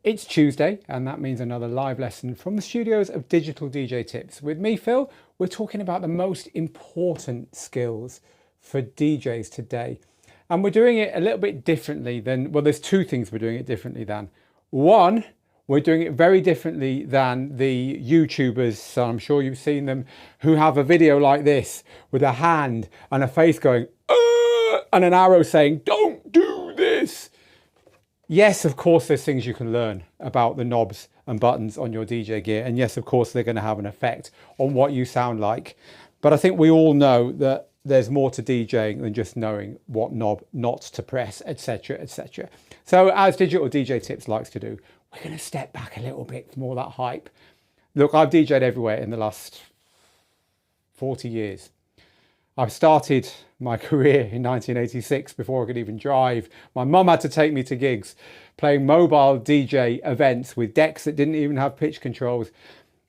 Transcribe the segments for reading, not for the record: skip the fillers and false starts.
It's Tuesday, and that means another live lesson from the studios of Digital DJ Tips. With me, Phil, we're talking about the most important skills for DJs today. And we're doing it a little bit differently than, well, there's two things we're doing it differently than. One, we're doing it very differently than the YouTubers, so I'm sure you've seen them, who have a video like this with a hand and a face going, and an arrow saying, don't do this. Yes, of course, there's things you can learn about the knobs and buttons on your DJ gear. And yes, of course, they're going to have an effect on what you sound like. But I think we all know that there's more to DJing than just knowing what knob not to press, etc., etc. So as Digital DJ Tips likes to do, we're going to step back a little bit from all that hype. Look, I've DJed everywhere in the last 40 years. I've started my career in 1986 before I could even drive. My mum had to take me to gigs, playing mobile DJ events with decks that didn't even have pitch controls,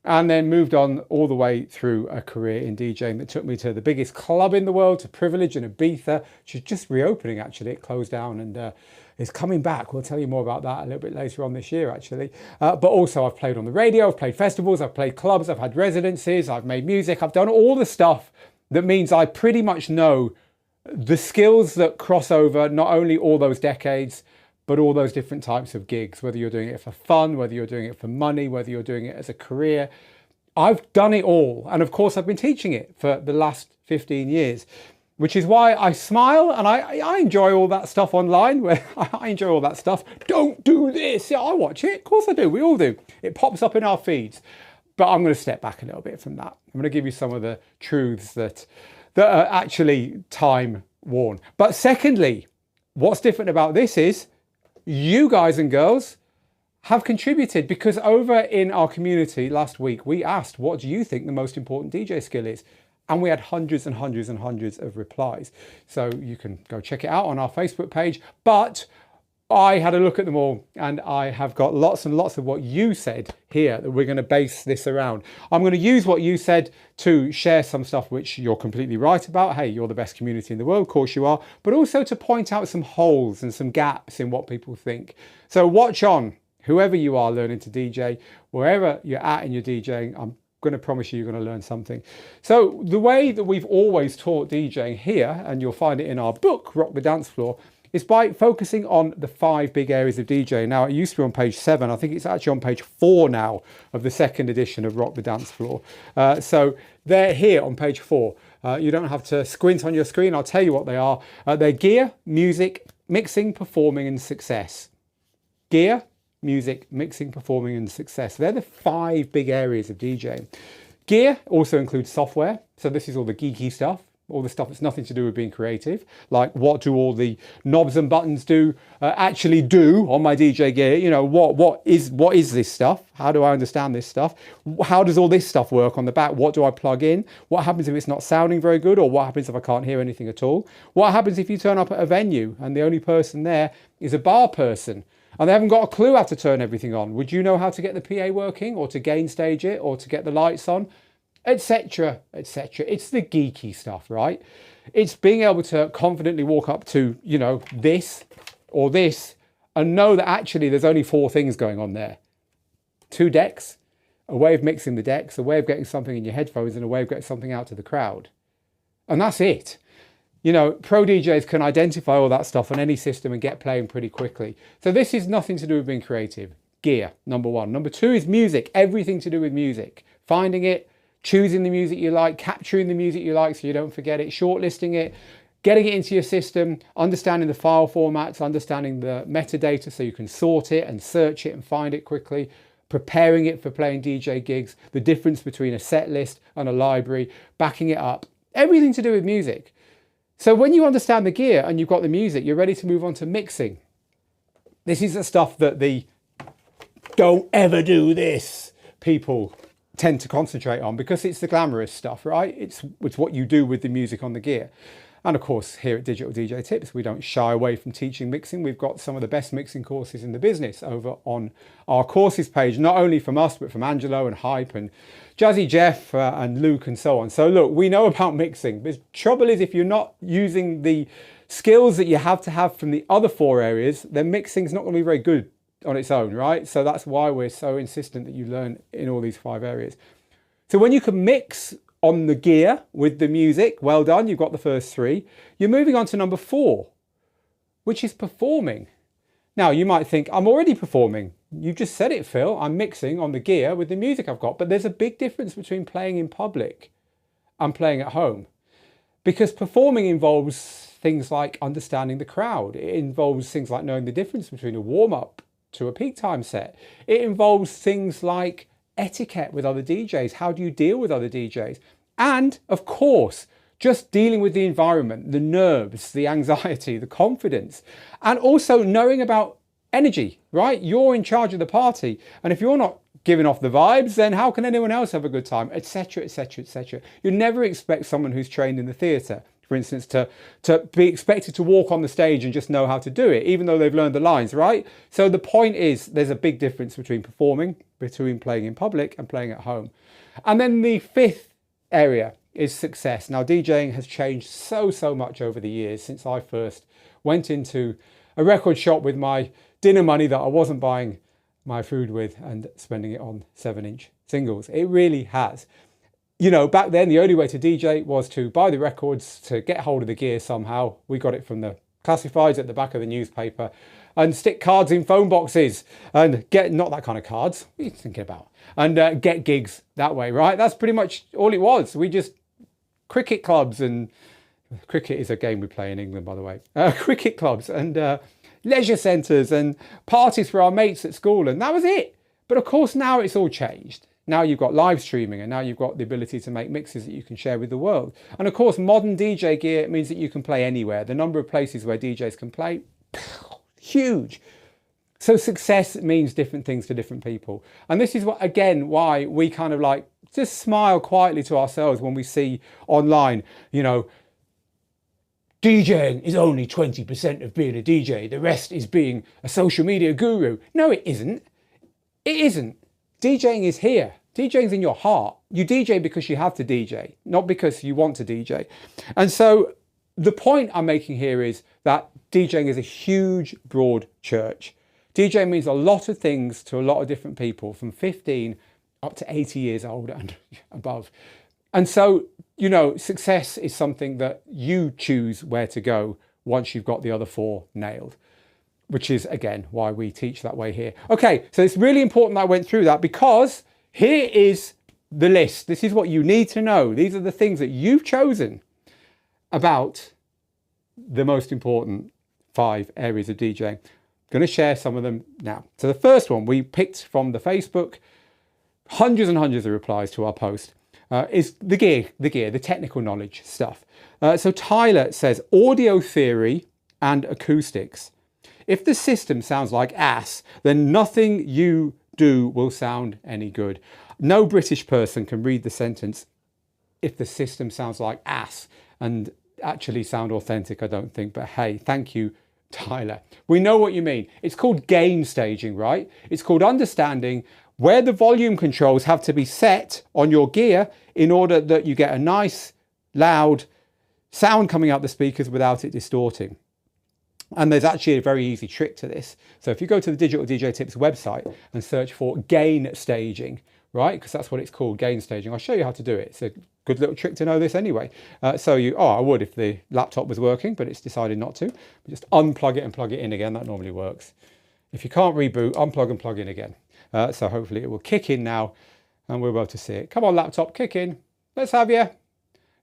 and then moved on all the way through a career in DJing that took me to the biggest club in the world, to Privilege in Ibiza, which is just reopening actually. It closed down and is coming back. We'll tell you more about that a little bit later on this year actually. But also I've played on the radio, I've played festivals, I've played clubs, I've had residencies, I've made music, I've done all the stuff that means I pretty much know the skills that cross over not only all those decades, but all those different types of gigs, whether you're doing it for fun, whether you're doing it for money, whether you're doing it as a career. I've done it all. And of course, I've been teaching it for the last 15 years, which is why I smile and I enjoy all that stuff online where I enjoy all that stuff. Don't do this. Yeah, I watch it. Of course I do. We all do. It pops up in our feeds. But I'm going to step back a little bit from that. I'm going to give you some of the truths that are actually time worn. But secondly, what's different about this is you guys and girls have contributed, because over in our community last week, we asked, what do you think the most important DJ skill is? And we had hundreds and hundreds and hundreds of replies. So you can go check it out on our Facebook page. But I had a look at them all and I have got lots and lots of what you said here that we're going to base this around. I'm going to use what you said to share some stuff which you're completely right about. Hey, you're the best community in the world, of course you are, but also to point out some holes and some gaps in what people think. So watch on, whoever you are learning to DJ, wherever you're at in your DJing, I'm going to promise you're going to learn something. So the way that we've always taught DJing here, and you'll find it in our book, Rock the Dance Floor, is by focusing on the 5 big areas of DJing. Now, it used to be on page 7. I think it's actually on page 4 now of the second edition of Rock the Dance Floor. So they're here on page 4. You don't have to squint on your screen. I'll tell you what they are. They're gear, music, mixing, performing, and success. Gear, music, mixing, performing, and success. They're the 5 big areas of DJing. Gear also includes software. So this is all the geeky stuff. All the stuff that's nothing to do with being creative, like what do all the knobs and buttons actually do on my DJ gear? You know, what is this stuff? How do I understand this stuff? How does all this stuff work on the back? What do I plug in? What happens if it's not sounding very good? Or what happens if I can't hear anything at all? What happens if you turn up at a venue and the only person there is a bar person and they haven't got a clue how to turn everything on? Would you know how to get the PA working, or to gain stage it, or to get the lights on? Etc, etc. It's the geeky stuff, right? It's being able to confidently walk up to, you know, this or this and know that actually there's only 4 things going on there. 2 decks, a way of mixing the decks, a way of getting something in your headphones, and a way of getting something out to the crowd. And that's it. You know, pro DJs can identify all that stuff on any system and get playing pretty quickly. So this is nothing to do with being creative. Gear, number 1. Number 2 is music, everything to do with music. Finding it, choosing the music you like, capturing the music you like so you don't forget it, shortlisting it, getting it into your system, understanding the file formats, understanding the metadata so you can sort it and search it and find it quickly, preparing it for playing DJ gigs, the difference between a set list and a library, backing it up, everything to do with music. So when you understand the gear and you've got the music, you're ready to move on to mixing. This is the stuff that the don't ever do this people tend to concentrate on, because it's the glamorous stuff, right? It's what you do with the music on the gear. And of course, here at Digital DJ Tips, we don't shy away from teaching mixing. We've got some of the best mixing courses in the business over on our courses page, not only from us, but from Angelo and Hype and Jazzy Jeff and Luke and so on. So look, we know about mixing. The trouble is, if you're not using the skills that you have to have from the other 4 areas, then mixing's not going to be very good on its own, right? So that's why we're so insistent that you learn in all these 5 areas. So when you can mix on the gear with the music, well done, you've got the first 3. You're moving on to number 4, which is performing. Now you might think, I'm already performing. You just said it, Phil. I'm mixing on the gear with the music I've got. But there's a big difference between playing in public and playing at home. Because performing involves things like understanding the crowd. It involves things like knowing the difference between a warm-up to a peak time set. It involves things like etiquette with other DJs. How do you deal with other DJs? And of course, just dealing with the environment, the nerves, the anxiety, the confidence, and also knowing about energy, right? You're in charge of the party. And if you're not giving off the vibes, then how can anyone else have a good time, etc., etc., etc. You never expect someone who's trained in the theatre, for instance, to be expected to walk on the stage and just know how to do it, even though they've learned the lines, right? So the point is, there's a big difference between performing, between playing in public and playing at home. And then the 5th area is success. Now, DJing has changed so much over the years since I first went into a record shop with my dinner money that I wasn't buying my food with and spending it on 7-inch singles. It really has. You know, back then, the only way to DJ was to buy the records, to get hold of the gear somehow. We got it from the classifieds at the back of the newspaper, and stick cards in phone boxes and get, not that kind of cards, what are you thinking about? And get gigs that way, right? That's pretty much all it was. We just, cricket clubs, and cricket is a game we play in England, by the way. Cricket clubs and leisure centres and parties for our mates at school, and that was it. But of course now it's all changed. Now you've got live streaming, and now you've got the ability to make mixes that you can share with the world. And of course, modern DJ gear means that you can play anywhere. The number of places where DJs can play, huge. So success means different things to different people. And this is what, again, why we kind of like just smile quietly to ourselves when we see online, you know, DJing is only 20% of being a DJ. The rest is being a social media guru. No, it isn't. It isn't. DJing is here. DJing's in your heart. You DJ because you have to DJ, not because you want to DJ. And so the point I'm making here is that DJing is a huge, broad church. DJing means a lot of things to a lot of different people, from 15 up to 80 years old and above. And so, you know, success is something that you choose where to go once you've got the other 4 nailed, which is, again, why we teach that way here. Okay, so it's really important that I went through that, because here is the list. This is what you need to know. These are the things that you've chosen about the most important 5 areas of DJing. I'm going to share some of them now. So the first one we picked from the Facebook, hundreds and hundreds of replies to our post, is the gear, the technical knowledge stuff. So Tyler says, audio theory and acoustics. If the system sounds like ass, then nothing you do will sound any good. No British person can read the sentence, if the system sounds like ass, and actually sound authentic, I don't think. But hey, thank you, Tyler. We know what you mean. It's called gain staging, right? It's called understanding where the volume controls have to be set on your gear in order that you get a nice, loud sound coming out the speakers without it distorting. And there's actually a very easy trick to this. So if you go to the Digital DJ Tips website and search for gain staging, right? Because that's what it's called, gain staging. I'll show you how to do it. It's a good little trick to know this anyway. I would if the laptop was working, but it's decided not to. Just unplug it and plug it in again. That normally works. If you can't reboot, unplug and plug in again. So hopefully it will kick in now and we're able to see it. Come on, laptop, kick in. Let's have you.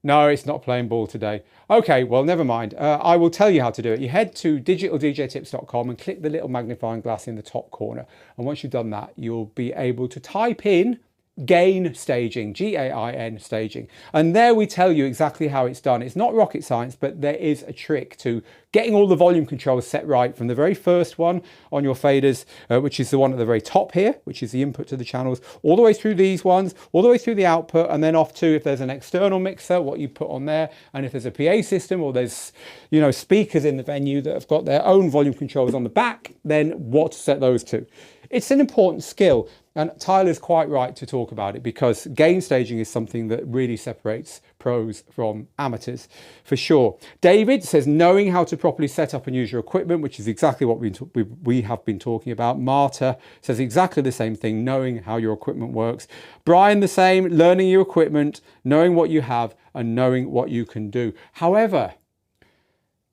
No, it's not playing ball today. Okay, well, never mind. I will tell you how to do it. You head to digitaldjtips.com and click the little magnifying glass in the top corner. And once you've done that, you'll be able to type in gain staging, G-A-I-N staging. And there we tell you exactly how it's done. It's not rocket science, but there is a trick to getting all the volume controls set right, from the very first one on your faders, which is the one at the very top here, which is the input to the channels, all the way through these ones, all the way through the output, and then off to, if there's an external mixer, what you put on there, and if there's a PA system or there's, you know, speakers in the venue that have got their own volume controls on the back, then what to set those to. It's an important skill. And Tyler's quite right to talk about it, because gain staging is something that really separates pros from amateurs, for sure. David says knowing how to properly set up and use your equipment, which is exactly what we have been talking about. Marta says exactly the same thing, knowing how your equipment works. Brian the same, learning your equipment, knowing what you have and knowing what you can do. However,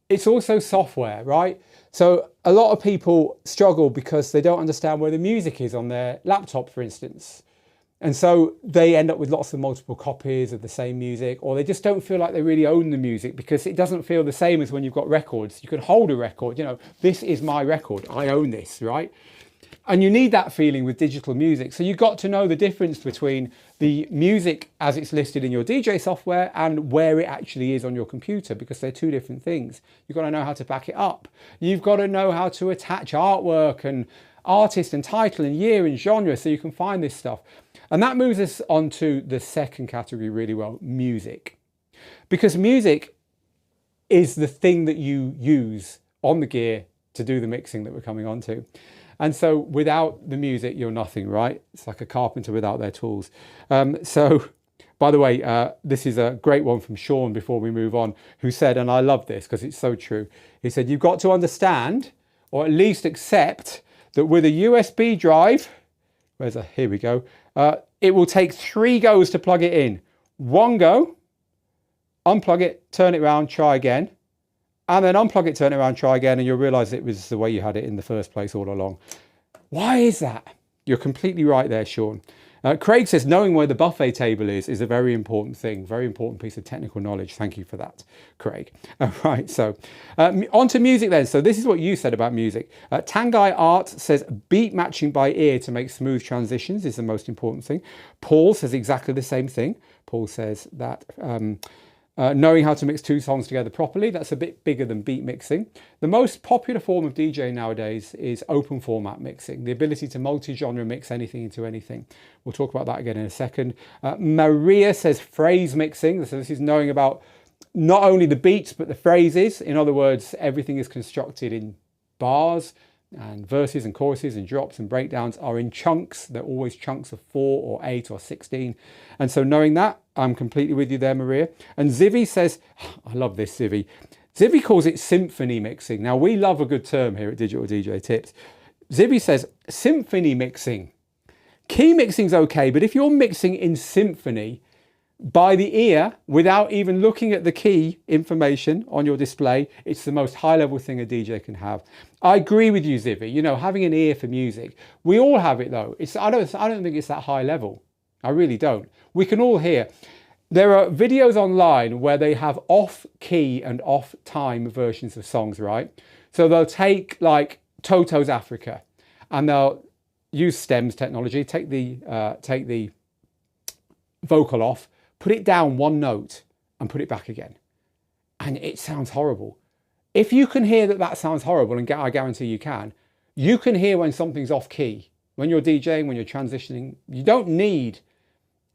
it's also software, right? So a lot of people struggle because they don't understand where the music is on their laptop, for instance. And so they end up with lots of multiple copies of the same music, or they just don't feel like they really own the music because it doesn't feel the same as when you've got records. You can hold a record, you know, this is my record, I own this, right? And you need that feeling with digital music. So you've got to know the difference between the music as it's listed in your DJ software and where it actually is on your computer, because they're two different things. You've got to know how to back it up. You've got to know how to attach artwork and artist and title and year and genre so you can find this stuff. And that moves us on to the second category really well, music. Because music is the thing that you use on the gear to do the mixing that we're coming on to. And so without the music, you're nothing, right? It's like a carpenter without their tools. So, by the way, this is a great one from Sean before we move on, who said, and I love this because it's so true. He said, you've got to understand, or at least accept, that with a USB drive, here we go, it will take 3 goes to plug it in. 1 go, unplug it, turn it around, try again. And then unplug it, turn it around, try again, and you'll realize it was the way you had it in the first place all along. Why is that? You're completely right there, Sean. Craig says knowing where the buffet table is a very important thing, very important piece of technical knowledge. Thank you for that, Craig. All right, so on to music then. So this is what you said about music. Tangai Art says beat matching by ear to make smooth transitions is the most important thing. Paul says exactly the same thing. Paul says that knowing how to mix 2 songs together properly, that's a bit bigger than beat mixing. The most popular form of DJing nowadays is open format mixing, the ability to multi-genre mix anything into anything. We'll talk about that again in a second. Maria says phrase mixing. So this is knowing about not only the beats, but the phrases. In other words, everything is constructed in bars, and verses and choruses and drops and breakdowns are in chunks. They're always chunks of 4 or 8 or 16. And so knowing that, I'm completely with you there, Maria. And Zivi says, I love this, Zivi. Zivi calls it symphony mixing. Now, we love a good term here at Digital DJ Tips. Zivi says, symphony mixing. Key mixing's okay, but if you're mixing in symphony, by the ear, without even looking at the key information on your display, it's the most high-level thing a DJ can have. I agree with you, Zivi. You know, having an ear for music. We all have it, though. I don't think it's that high level. I really don't. We can all hear. There are videos online where they have off-key and off-time versions of songs, right? So they'll take, like, Toto's Africa, and they'll use stems technology, take the vocal off, put it down 1 note and put it back again. And it sounds horrible. If you can hear that that sounds horrible, and I guarantee you can hear when something's off key. When you're DJing, when you're transitioning, you don't need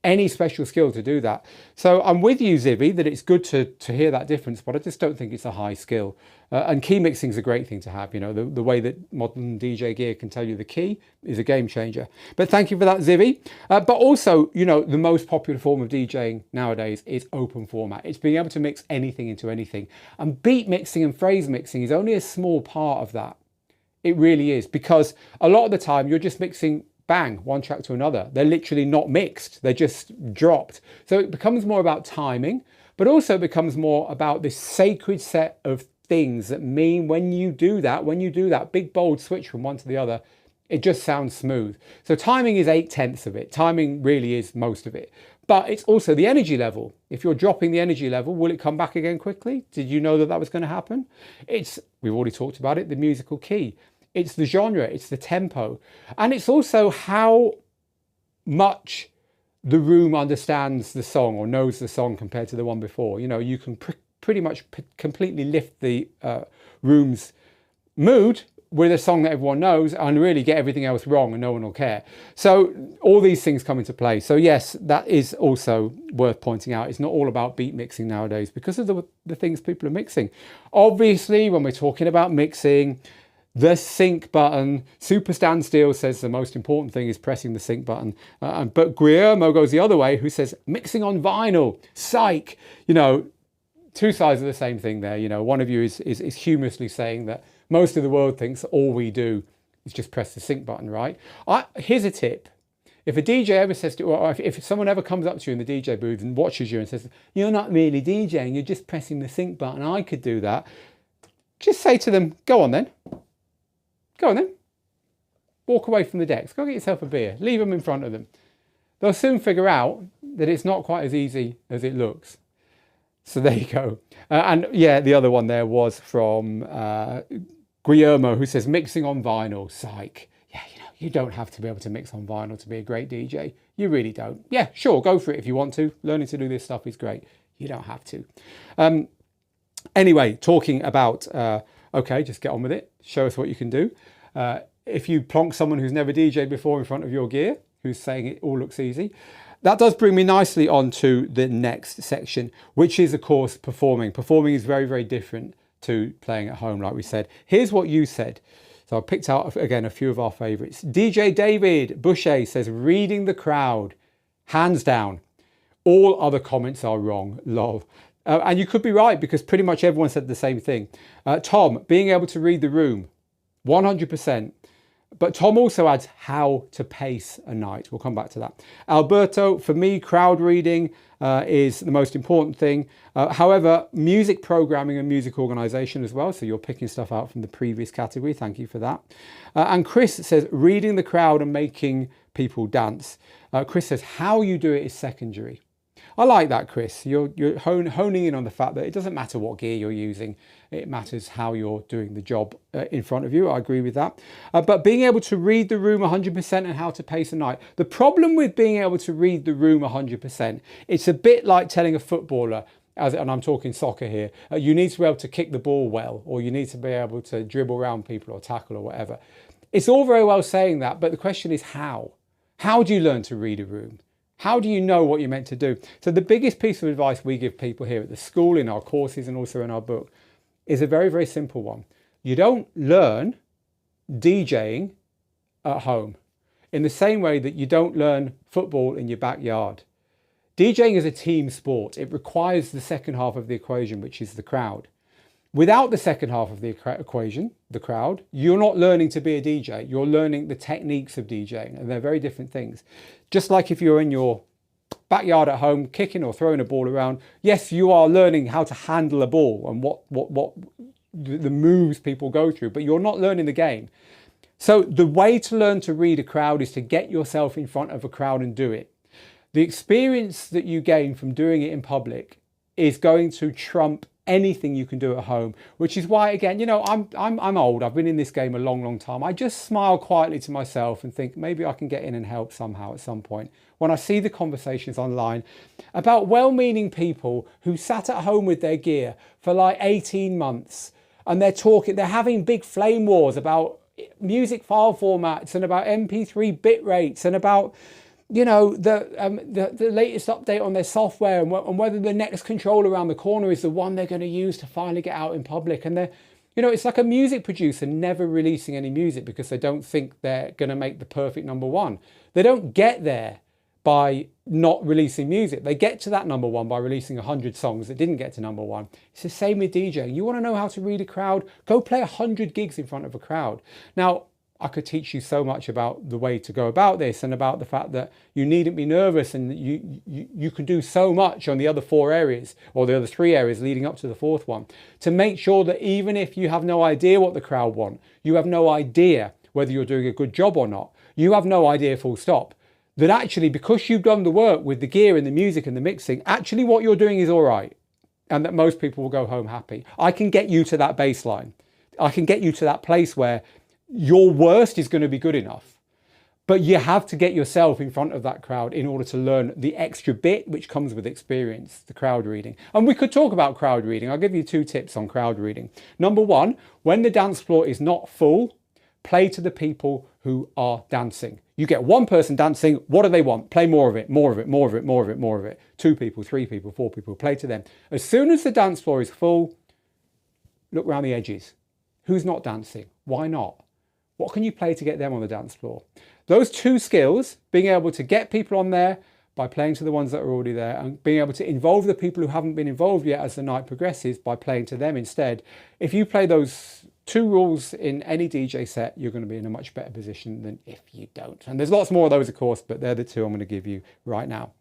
any special skill to do that. So I'm with you, Zivi, that it's good to hear that difference, but I just don't think it's a high skill. And key mixing is a great thing to have. You know, the way that modern DJ gear can tell you the key is a game changer. But thank you for that, Zivi. But also, you know, the most popular form of DJing nowadays is open format. It's being able to mix anything into anything. And beat mixing and phrase mixing is only a small part of that. It really is, because a lot of the time you're just mixing bang, one track to another. They're literally not mixed. They're just dropped. So it becomes more about timing, but also becomes more about this sacred set of things that mean when you do that big bold switch from one to the other, it just sounds smooth. So timing is 8/10 of it. Timing really is most of it. But it's also the energy level. If you're dropping the energy level, will it come back again quickly? Did you know that that was going to happen? We've already talked about it, the musical key. It's the genre, it's the tempo. And it's also how much the room understands the song or knows the song compared to the one before. You know, you can pretty much completely lift the room's mood with a song that everyone knows and really get everything else wrong and no one will care. So all these things come into play. So yes, that is also worth pointing out. It's not all about beat mixing nowadays because of the things people are mixing. Obviously, when we're talking about mixing, the sync button. Super Standstill says the most important thing is pressing the sync button. But Guillermo goes the other way, who says mixing on vinyl. Psych. You know, two sides of the same thing there. You know, one of you is humorously saying that most of the world thinks all we do is just press the sync button, right? Here's a tip. If a DJ ever says to, or if someone ever comes up to you in the DJ booth and watches you and says, you're not really DJing, you're just pressing the sync button, I could do that. Just say to them, go on then. Go on then. Walk away from the decks. Go get yourself a beer. Leave them in front of them. They'll soon figure out that it's not quite as easy as it looks. So there you go. And yeah, the other one there was from Guillermo, who says mixing on vinyl. Psych. Yeah, you know, you don't have to be able to mix on vinyl to be a great DJ. You really don't. Yeah, sure, go for it if you want to. Learning to do this stuff is great. You don't have to. Anyway, talking about, okay, just get on with it. Show us what you can do. If you plonk someone who's never DJed before in front of your gear, who's saying it all looks easy, that does bring me nicely on to the next section, which is, of course, performing. Performing is very, very different to playing at home, like we said. Here's what you said. So I picked out, again, a few of our favorites. DJ David Boucher says, reading the crowd, hands down. All other comments are wrong, lol. And you could be right, because pretty much everyone said the same thing. Tom, being able to read the room, 100%. But Tom also adds how to pace a night. We'll come back to that. Alberto, for me, crowd reading is the most important thing. However, music programming and music organization as well. So you're picking stuff out from the previous category. Thank you for that. And Chris says, reading the crowd and making people dance. Chris says, how you do it is secondary. I like that, Chris. You're honing in on the fact that it doesn't matter what gear you're using. It matters how you're doing the job in front of you. I agree with that. But being able to read the room 100% and how to pace a night. The problem with being able to read the room 100%, it's a bit like telling a footballer, and I'm talking soccer here, you need to be able to kick the ball well, or you need to be able to dribble around people or tackle or whatever. It's all very well saying that, but the question is how? How do you learn to read a room? How do you know what you're meant to do? So the biggest piece of advice we give people here at the school, in our courses and also in our book, is a very, very simple one. You don't learn DJing at home in the same way that you don't learn football in your backyard. DJing is a team sport. It requires the second half of the equation, which is the crowd. Without the second half of the equation, the crowd, you're not learning to be a DJ. You're learning the techniques of DJing, and they're very different things. Just like if you're in your backyard at home, kicking or throwing a ball around, yes, you are learning how to handle a ball and what the moves people go through, but you're not learning the game. So the way to learn to read a crowd is to get yourself in front of a crowd and do it. The experience that you gain from doing it in public is going to trump anything you can do at home, which is why, again, you know, I'm old. I've been in this game a long, long time. I just smile quietly to myself and think maybe I can get in and help somehow at some point. When I see the conversations online about well-meaning people who sat at home with their gear for like 18 months and they're having big flame wars about music file formats and about MP3 bit rates and about, you know, the latest update on their software and whether the next controller around the corner is the one they're going to use to finally get out in public. And they're, you know, it's like a music producer never releasing any music because they don't think they're going to make the perfect number one. They don't get there by not releasing music. They get to that number one by releasing 100 songs that didn't get to number one. It's the same with DJing. You want to know how to read a crowd? Go play 100 gigs in front of a crowd. Now, I could teach you so much about the way to go about this and about the fact that you needn't be nervous and that you can do so much on the other 4 areas or the other 3 areas leading up to the 4th one to make sure that even if you have no idea what the crowd want, you have no idea whether you're doing a good job or not, you have no idea full stop, that actually because you've done the work with the gear and the music and the mixing, actually what you're doing is all right and that most people will go home happy. I can get you to that baseline. I can get you to that place where your worst is going to be good enough, but you have to get yourself in front of that crowd in order to learn the extra bit which comes with experience, the crowd reading. And we could talk about crowd reading. I'll give you 2 tips on crowd reading. Number 1, when the dance floor is not full, play to the people who are dancing. You get 1 person dancing, what do they want? Play more of it, more of it, more of it, more of it, more of it. 2 people, 3 people, 4 people, play to them. As soon as the dance floor is full, look around the edges. who's not dancing? Why not? What can you play to get them on the dance floor? Those two skills, being able to get people on there by playing to the ones that are already there, and being able to involve the people who haven't been involved yet as the night progresses by playing to them instead. If you play those two rules in any DJ set, you're going to be in a much better position than if you don't. And there's lots more of those, of course, but they're the two I'm going to give you right now.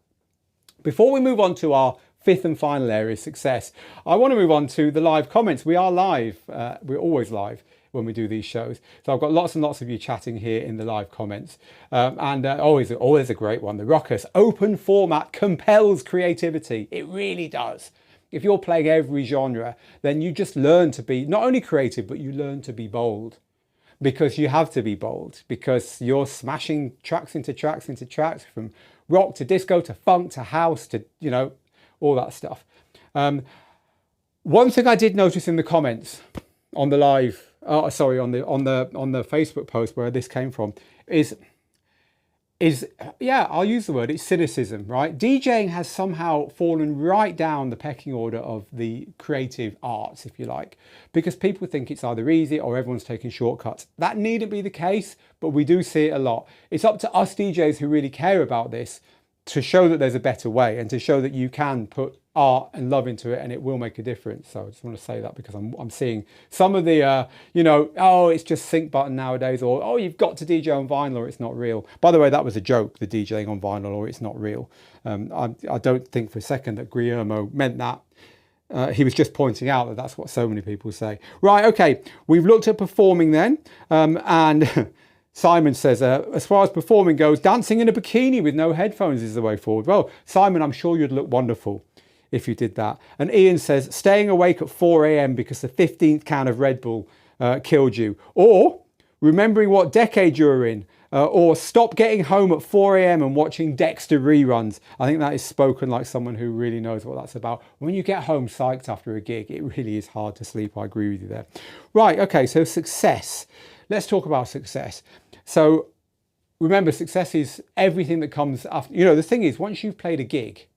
Before we move on to our fifth and final area, success, I want to move on to the live comments. We are live. We're always live when we do these shows. So I've got lots and lots of you chatting here in the live comments. Always a great one. The Rockers, open format compels creativity. It really does. If you're playing every genre, then you just learn to be not only creative, but you learn to be bold. Because you have to be bold, because you're smashing tracks into tracks into tracks, from rock to disco to funk to house to, you know, all that stuff. One thing I did notice in the comments on the live, on the Facebook post where this came from is yeah, I'll use the word, it's cynicism, right? DJing has somehow fallen right down the pecking order of the creative arts, if you like, because people think it's either easy or everyone's taking shortcuts. That needn't be the case, but we do see it a lot. It's up to us DJs who really care about this to show that there's a better way and to show that you can put art and love into it and it will make a difference. So I just want to say that because I'm seeing some of the, you know, oh, it's just sync button nowadays, or oh, you've got to DJ on vinyl or it's not real. By the way, that was a joke, the DJing on vinyl or it's not real. I don't think for a second that Guillermo meant that. He was just pointing out that that's what so many people say. Right, okay, we've looked at performing then, and Simon says, as far as performing goes, dancing in a bikini with no headphones is the way forward. Well, Simon, I'm sure you'd look wonderful if you did that. And Ian says, staying awake at 4 a.m. because the 15th can of Red Bull killed you. Or remembering what decade you're in. Or stop getting home at 4 a.m. and watching Dexter reruns. I think that is spoken like someone who really knows what that's about. When you get home psyched after a gig, it really is hard to sleep. I agree with you there. Right, okay, so success. Let's talk about success. So remember, success is everything that comes after. You know, the thing is, once you've played a gig,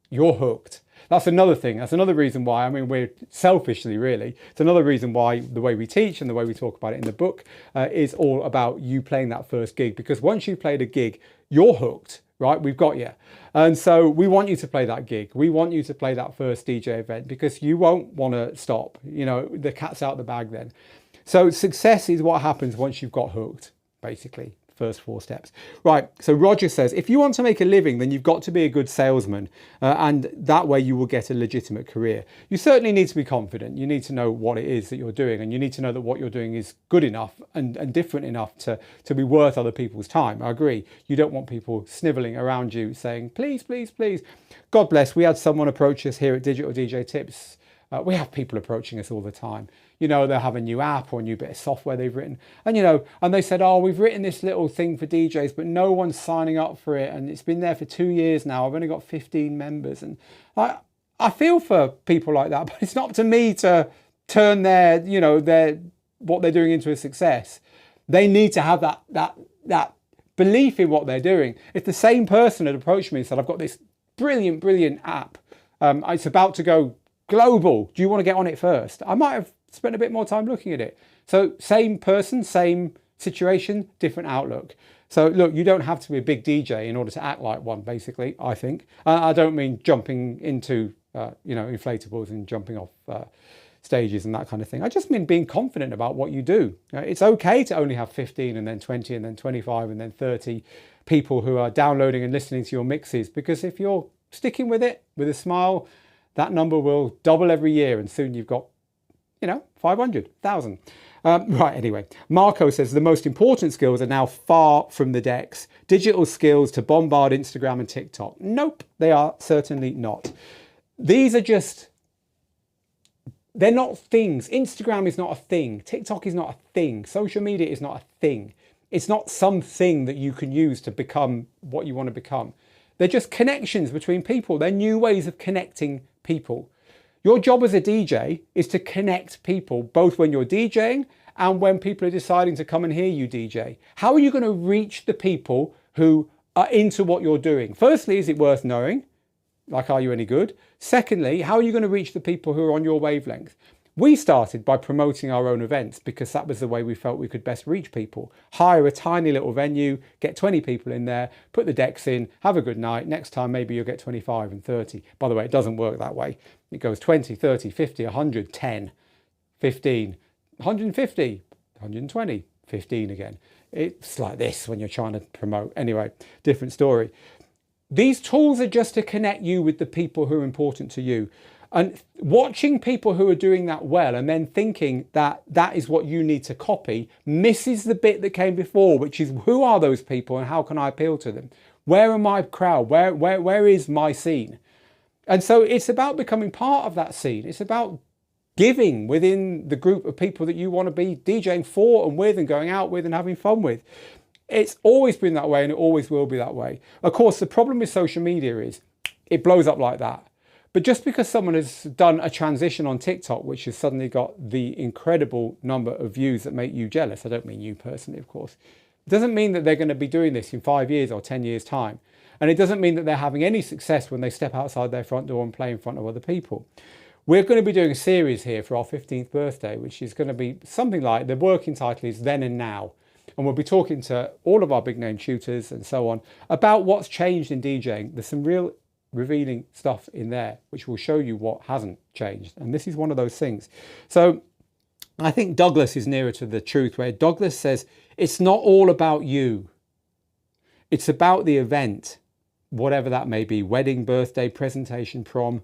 you're hooked. That's another thing. That's another reason why, I mean, we're selfishly, really, it's another reason why the way we teach and the way we talk about it in the book is all about you playing that first gig. Because once you've played a gig, you're hooked, right? We've got you. And so we want you to play that gig. We want you to play that first DJ event because you won't want to stop. You know, the cat's out the bag then. So success is what happens once you've got hooked, basically. First 4 steps. Right, so Roger says, if you want to make a living, then you've got to be a good salesman, and that way you will get a legitimate career. You certainly need to be confident. You need to know what it is that you're doing, and you need to know that what you're doing is good enough and different enough to be worth other people's time. I agree. You don't want people snivelling around you saying, please, please, please. God bless, we had someone approach us here at Digital DJ Tips. We have people approaching us all the time. You know, they'll have a new app or a new bit of software they've written. And, you know, and they said, oh, we've written this little thing for DJs, but no one's signing up for it. And it's been there for 2 years now. I've only got 15 members. And I feel for people like that, but it's not up to me to turn their, you know, what they're doing into a success. They need to have that belief in what they're doing. If the same person had approached me and said, I've got this brilliant, brilliant app. It's about to go global. Do you want to get on it first? I might have spent a bit more time looking at it. So same person, same situation, different outlook. So look, you don't have to be a big DJ in order to act like one, basically, I think. I don't mean jumping into, you know, inflatables and jumping off stages and that kind of thing. I just mean being confident about what you do. It's okay to only have 15 and then 20 and then 25 and then 30 people who are downloading and listening to your mixes, because if you're sticking with it with a smile, that number will double every year and soon you've got, you know, 500, 1,000. Right, anyway, Marco says the most important skills are now far from the decks. Digital skills to bombard Instagram and TikTok. Nope, they are certainly not. These are just, they're not things. Instagram is not a thing. TikTok is not a thing. Social media is not a thing. It's not something that you can use to become what you want to become. They're just connections between people. They're new ways of connecting people. Your job as a DJ is to connect people, both when you're DJing and when people are deciding to come and hear you DJ. How are you going to reach the people who are into what you're doing? Firstly, is it worth knowing? Like, are you any good? Secondly, how are you going to reach the people who are on your wavelength? We started by promoting our own events because that was the way we felt we could best reach people. Hire a tiny little venue, get 20 people in there, put the decks in, have a good night. Next time, maybe you'll get 25 and 30. By the way, it doesn't work that way. It goes 20, 30, 50, 100, 10, 15, 150, 120, 15 again. It's like this when you're trying to promote. Anyway, different story. These tools are just to connect you with the people who are important to you. And watching people who are doing that well and then thinking that that is what you need to copy misses the bit that came before, which is who are those people and how can I appeal to them? Where are my crowd? Where is my scene? And so it's about becoming part of that scene. It's about giving within the group of people that you want to be DJing for and with and going out with and having fun with. It's always been that way and it always will be that way. Of course, the problem with social media is it blows up like that. But just because someone has done a transition on TikTok, which has suddenly got the incredible number of views that make you jealous, I don't mean you personally, of course, it doesn't mean that they're going to be doing this in 5 years or 10 years time. And it doesn't mean that they're having any success when they step outside their front door and play in front of other people. We're going to be doing a series here for our 15th birthday, which is going to be something like, the working title is Then and Now. And we'll be talking to all of our big name shooters and so on about what's changed in DJing. There's some real revealing stuff in there, which will show you what hasn't changed. And this is one of those things. So I think Douglas is nearer to the truth, where Douglas says, it's not all about you. It's about the event, whatever that may be, wedding, birthday, presentation, prom.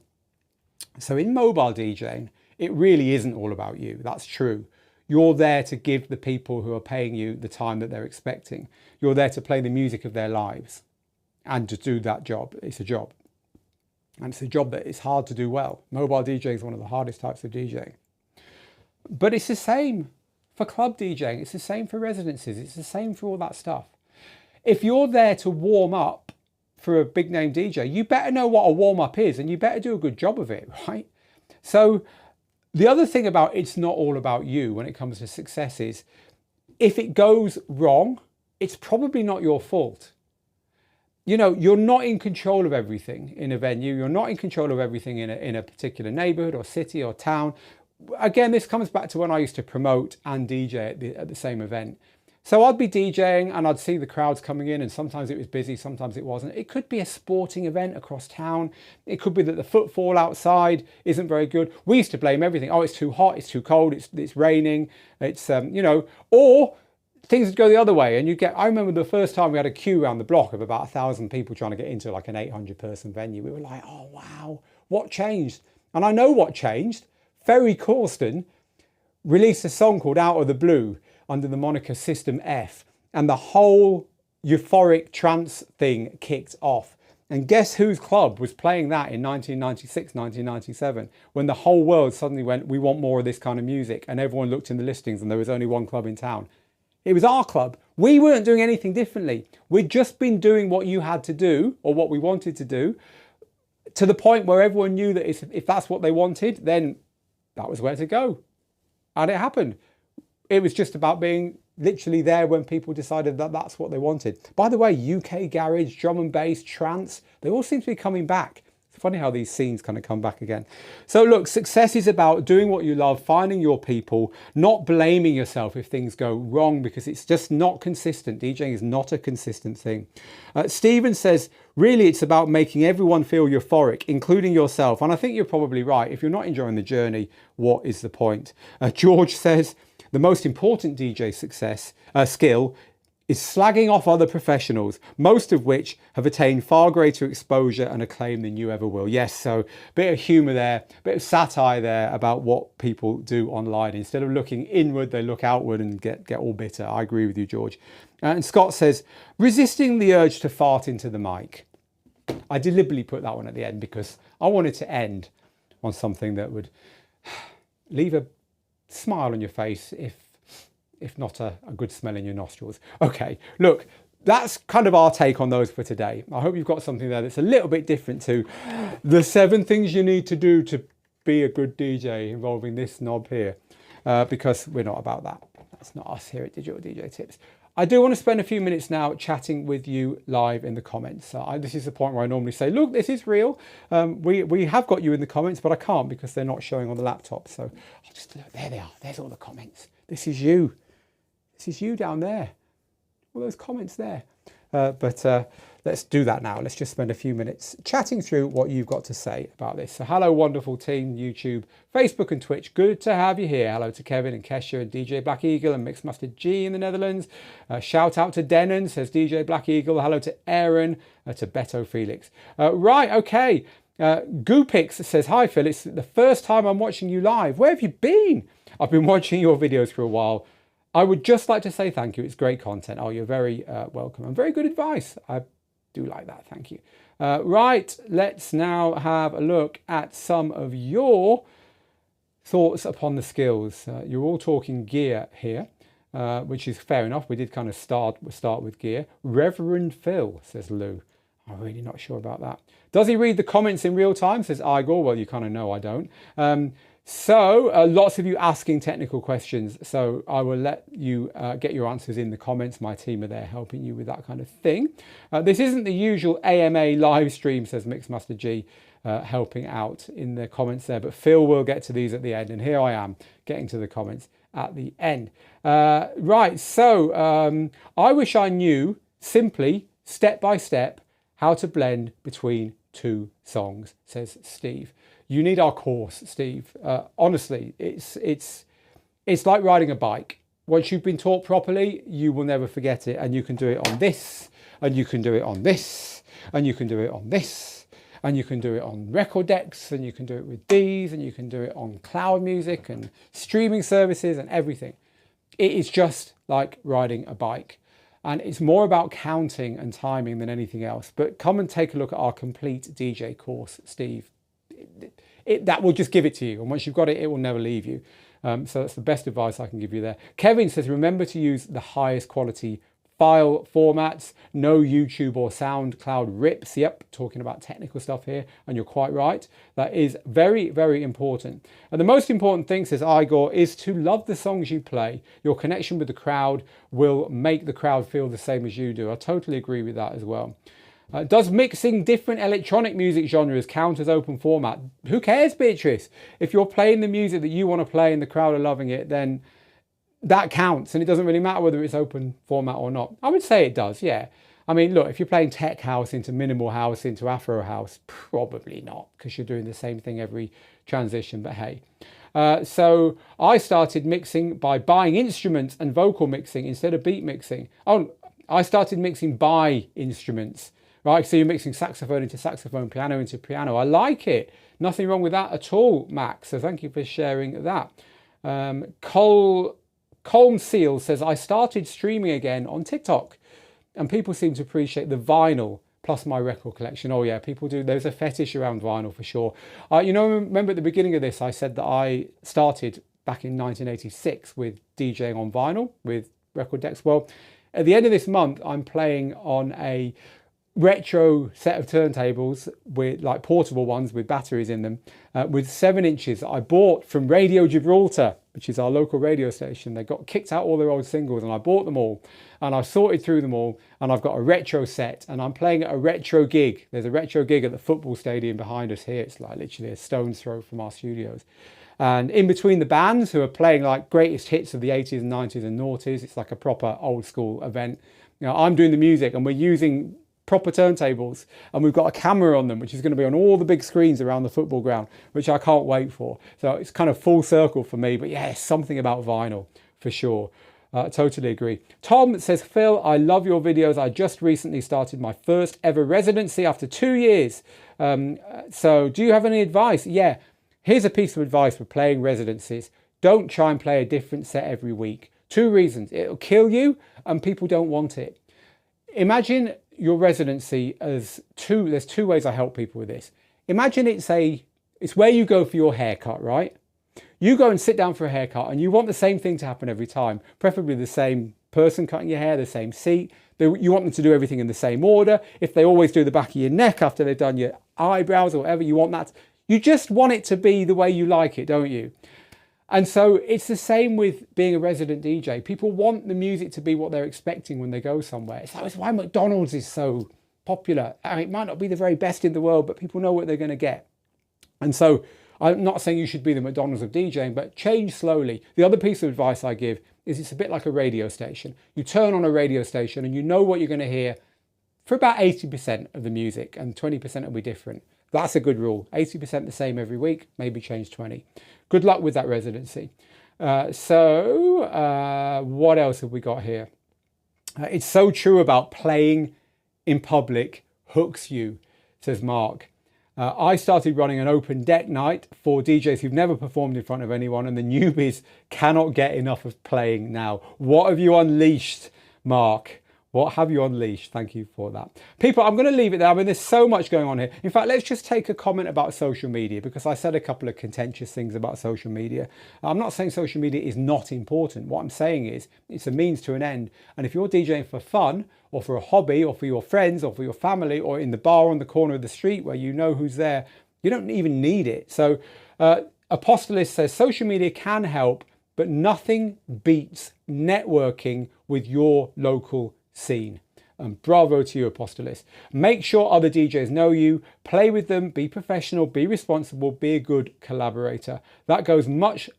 So in mobile DJing, it really isn't all about you. That's true. You're there to give the people who are paying you the time that they're expecting. You're there to play the music of their lives and to do that job. It's a job. And it's a job that is hard to do well. Mobile DJing is one of the hardest types of DJing. But it's the same for club DJing. It's the same for residencies. It's the same for all that stuff. If you're there to warm up for a big name DJ, you better know what a warm up is and you better do a good job of it, right? So the other thing about it's not all about you when it comes to success is if it goes wrong, it's probably not your fault. You know, you're not in control of everything in a venue. You're not in control of everything in a particular neighborhood or city or town. Again, this comes back to when I used to promote and DJ at the same event. So I'd be DJing and I'd see the crowds coming in and sometimes it was busy, sometimes it wasn't. It could be a sporting event across town. It could be that the footfall outside isn't very good. We used to blame everything. Oh, it's too hot, it's too cold, it's raining, it's, you know, or things would go the other way and you get, I remember the first time we had a queue around the block of about 1,000 people trying to get into like an 800 person venue. We were like, oh, wow, what changed? And I know what changed. Ferry Corsten released a song called Out of the Blue under the moniker System F, and the whole euphoric trance thing kicked off. And guess whose club was playing that in 1996, 1997, when the whole world suddenly went, we want more of this kind of music, and everyone looked in the listings and there was only one club in town. It was our club. We weren't doing anything differently. We'd just been doing what you had to do, or what we wanted to do, to the point where everyone knew that if that's what they wanted, then that was where to go. And it happened. It was just about being literally there when people decided that that's what they wanted. By the way, UK garage, drum and bass, trance, they all seem to be coming back. It's funny how these scenes kind of come back again. So look, success is about doing what you love, finding your people, not blaming yourself if things go wrong, because it's just not consistent. DJing is not a consistent thing. Stephen says, really, it's about making everyone feel euphoric, including yourself. And I think you're probably right. If you're not enjoying the journey, what is the point? George says, the most important DJ success skill is slagging off other professionals, most of which have attained far greater exposure and acclaim than you ever will. Yes, so a bit of humour there, a bit of satire there about what people do online. Instead of looking inward, they look outward and get all bitter. I agree with you, George. And Scott says, resisting the urge to fart into the mic. I deliberately put that one at the end because I wanted to end on something that would leave a smile on your face, if not a good smell in your nostrils. Okay, look, that's kind of our take on those for today. I hope you've got something there that's a little bit different to the 7 things you need to do to be a good DJ involving this knob here, because we're not about that. That's not us here at Digital DJ Tips. I do want to spend a few minutes now chatting with you live in the comments. This is the point where I normally say, look, this is real. We have got you in the comments, but I can't because they're not showing on the laptop. So I'll just, there they are. There's all the comments. This is you. This is you down there. All those comments there. Let's do that now. Let's just spend a few minutes chatting through what you've got to say about this. So hello, wonderful team, YouTube, Facebook and Twitch. Good to have you here. Hello to Kevin and Kesha and DJ Black Eagle and Mixed Mustard G in the Netherlands. Shout out to Denon, says DJ Black Eagle. Hello to Aaron, to Beto Felix. Right, okay. Goopix says, hi Phil, it's the first time I'm watching you live. Where have you been? I've been watching your videos for a while. I would just like to say thank you. It's great content. Oh, you're very welcome and very good advice. I do like that. Thank you. Right, let's now have a look at some of your thoughts upon the skills. You're all talking gear here, which is fair enough. We did kind of start with gear. Reverend Phil, says Lou. I'm really not sure about that. Does he read the comments in real time, says Igor? Well, you kind of know I don't. So lots of you asking technical questions, so I will let you get your answers in the comments. My team are there helping you with that kind of thing. This isn't the usual AMA live stream, says Mixed Master G, helping out in the comments there, but Phil will get to these at the end, and here I am getting to the comments at the end. Right, so I wish I knew simply, step by step, how to blend between two songs, says Steve. You need our course, Steve. Honestly, it's like riding a bike. Once you've been taught properly, you will never forget it. And you can do it on this, and you can do it on this, and you can do it on this, and you can do it on record decks, and you can do it with these, and you can do it on cloud music and streaming services and everything. It is just like riding a bike. And it's more about counting and timing than anything else. But come and take a look at our complete DJ course, Steve. That will just give it to you, and once you've got it, it will never leave you. So that's the best advice I can give you there. Kevin says, remember to use the highest quality file formats, no YouTube or SoundCloud rips. Yep, talking about technical stuff here, and you're quite right. That is very, very important. And the most important thing, says Igor, is to love the songs you play. Your connection with the crowd will make the crowd feel the same as you do. I totally agree with that as well. Does mixing different electronic music genres count as open format? Who cares, Beatrice? If you're playing the music that you want to play and the crowd are loving it, then that counts, and it doesn't really matter whether it's open format or not. I would say it does, yeah. I mean, look, if you're playing tech house into minimal house into Afro house, probably not, because you're doing the same thing every transition, but hey. So I started mixing by buying instruments and vocal mixing instead of beat mixing. Oh, I started mixing by instruments. Right, so you're mixing saxophone into saxophone, piano into piano. I like it. Nothing wrong with that at all, Max. So thank you for sharing that. Colm Seal says, I started streaming again on TikTok, and people seem to appreciate the vinyl plus my record collection. Oh yeah, people do. There's a fetish around vinyl for sure. You know, remember at the beginning of this, I said that I started back in 1986 with DJing on vinyl with record decks. Well, at the end of this month, I'm playing on a retro set of turntables with like portable ones with batteries in them, with 7 inches that I bought from Radio Gibraltar, which is our local radio station. They got kicked out all their old singles, and I bought them all, and I sorted through them all, and I've got a retro set, and I'm playing at a retro gig. There's a retro gig at the football stadium behind us here. It's like literally a stone's throw from our studios. And in between the bands who are playing like greatest hits of the 80s and 90s and noughties, it's like a proper old school event. You know, I'm doing the music, and we're using proper turntables, and we've got a camera on them, which is going to be on all the big screens around the football ground, which I can't wait for. So it's kind of full circle for me, but yeah, something about vinyl for sure. Totally agree. Tom says, Phil, I love your videos. I just recently started my first ever residency after 2 years. So do you have any advice? Yeah, here's a piece of advice for playing residencies. Don't try and play a different set every week. 2 reasons. It'll kill you, and people don't want it. Imagine your residency as there's 2 ways I help people with this. Imagine it's where you go for your haircut, right? You go and sit down for a haircut, and you want the same thing to happen every time, preferably the same person cutting your hair, the same seat. You want them to do everything in the same order. If they always do the back of your neck after they've done your eyebrows or whatever, you want that. You just want it to be the way you like it, don't you? And so it's the same with being a resident DJ. People want the music to be what they're expecting when they go somewhere. It's like, it's why McDonald's is so popular. I mean, it might not be the very best in the world, but people know what they're going to get. And so I'm not saying you should be the McDonald's of DJing, but change slowly. The other piece of advice I give is it's a bit like a radio station. You turn on a radio station and you know what you're going to hear for about 80% of the music, and 20% will be different. That's a good rule. 80% the same every week, maybe change 20. Good luck with that residency. What else have we got here? It's so true about playing in public hooks you, says Mark. I started running an open deck night for DJs who've never performed in front of anyone, and the newbies cannot get enough of playing now. What have you unleashed, Mark? What have you unleashed? Thank you for that. People, I'm going to leave it there. I mean, there's so much going on here. In fact, let's just take a comment about social media, because I said a couple of contentious things about social media. I'm not saying social media is not important. What I'm saying is it's a means to an end. And if you're DJing for fun or for a hobby or for your friends or for your family or in the bar on the corner of the street where you know who's there, you don't even need it. So Apostolis says social media can help, but nothing beats networking with your local scene. And bravo to you, Apostolis. Make sure other DJs know you, play with them, be professional, be responsible, be a good collaborator. That goes much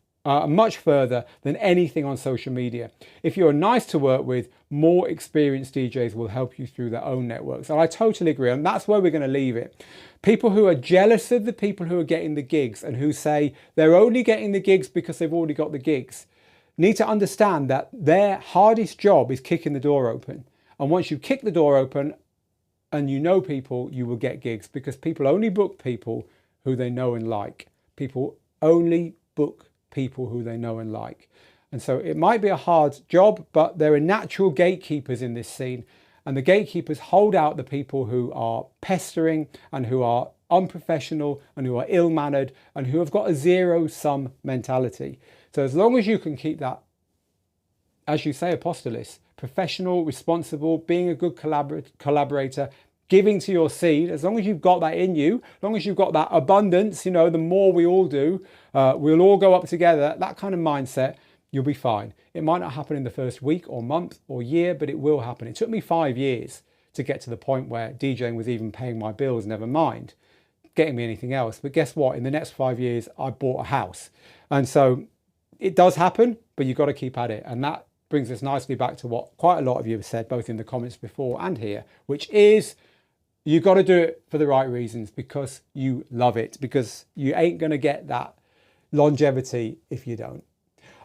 further than anything on social media. If you're nice to work with, more experienced DJs will help you through their own networks. And I totally agree, and that's where we're going to leave it. People who are jealous of the people who are getting the gigs and who say they're only getting the gigs because they've already got the gigs need to understand that their hardest job is kicking the door open. And once you kick the door open and you know people, you will get gigs, because people only book people who they know and like. People only book people who they know and like. And so it might be a hard job, but there are natural gatekeepers in this scene. And the gatekeepers hold out the people who are pestering and who are unprofessional and who are ill-mannered and who have got a zero-sum mentality. So as long as you can keep that, as you say, Apostolis, professional, responsible, being a good collaborator, giving to your seed, as long as you've got that in you, as long as you've got that abundance, you know, the more we all do, we'll all go up together, that kind of mindset, you'll be fine. It might not happen in the first week or month or year, but it will happen. It took me 5 years to get to the point where DJing was even paying my bills, never mind getting me anything else. But guess what? In the next 5 years, I bought a house. And so it does happen, but you've got to keep at it. And that brings us nicely back to what quite a lot of you have said, both in the comments before and here, which is you've got to do it for the right reasons, because you love it, because you ain't going to get that longevity if you don't.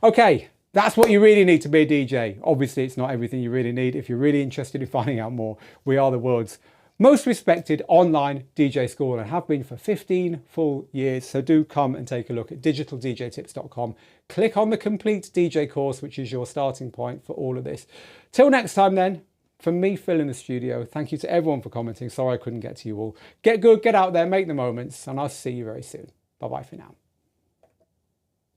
Okay, that's what you really need to be a DJ. Obviously, it's not everything you really need. If you're really interested in finding out more, we are the world's most respected online DJ school and have been for 15 full years. So do come and take a look at digitaldjtips.com. Click on the complete DJ course, which is your starting point for all of this. Till next time then, from me, Phil, in the studio, thank you to everyone for commenting. Sorry I couldn't get to you all. Get good, get out there, make the moments, and I'll see you very soon. Bye-bye for now.